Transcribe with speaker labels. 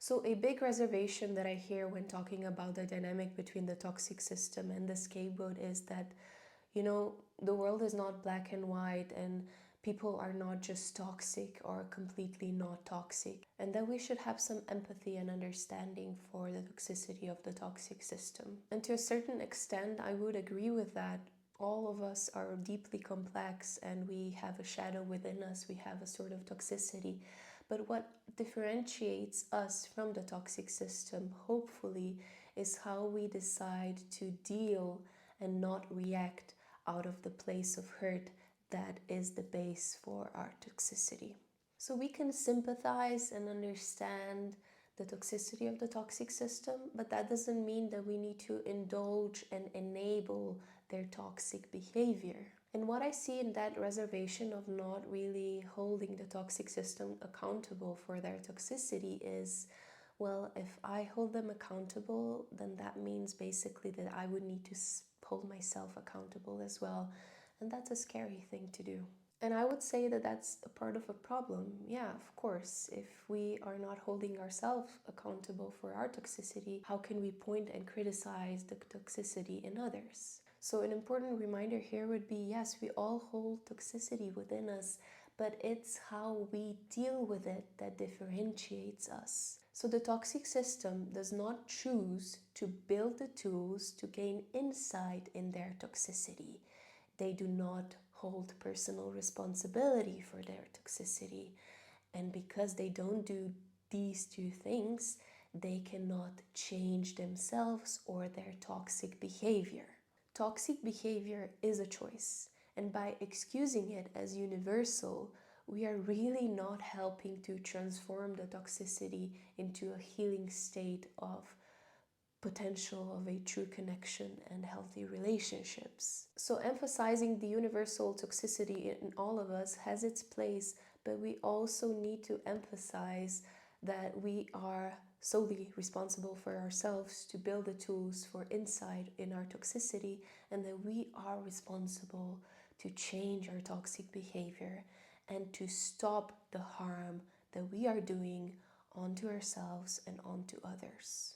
Speaker 1: So a big reservation that I hear when talking about the dynamic between the toxic system and the scapegoat is that, the world is not black and white and people are not just toxic or completely not toxic, and that we should have some empathy and understanding for the toxicity of the toxic system. And to a certain extent, I would agree with that. All of us are deeply complex and we have a shadow within us, we have a sort of toxicity. But what differentiates us from the toxic system, hopefully, is how we decide to deal and not react out of the place of hurt that is the base for our toxicity. So we can sympathize and understand the toxicity of the toxic system, but that doesn't mean that we need to indulge and enable their toxic behavior. And what I see in that reservation of not really holding the toxic system accountable for their toxicity is, well, if I hold them accountable, then that means basically that I would need to hold myself accountable as well. And that's a scary thing to do. And I would say that that's a part of a problem. Yeah, of course, if we are not holding ourselves accountable for our toxicity, how can we point and criticize the toxicity in others? So an important reminder here would be, yes, we all hold toxicity within us, but it's how we deal with it that differentiates us. So the toxic system does not choose to build the tools to gain insight in their toxicity. They do not hold personal responsibility for their toxicity. And because they don't do these two things, they cannot change themselves or their toxic behavior. Toxic behavior is a choice, and by excusing it as universal, we are really not helping to transform the toxicity into a healing state of potential of a true connection and healthy relationships. So emphasizing the universal toxicity in all of us has its place, but we also need to emphasize that we are solely responsible for ourselves to build the tools for insight in our toxicity, and that we are responsible to change our toxic behavior and to stop the harm that we are doing onto ourselves and onto others.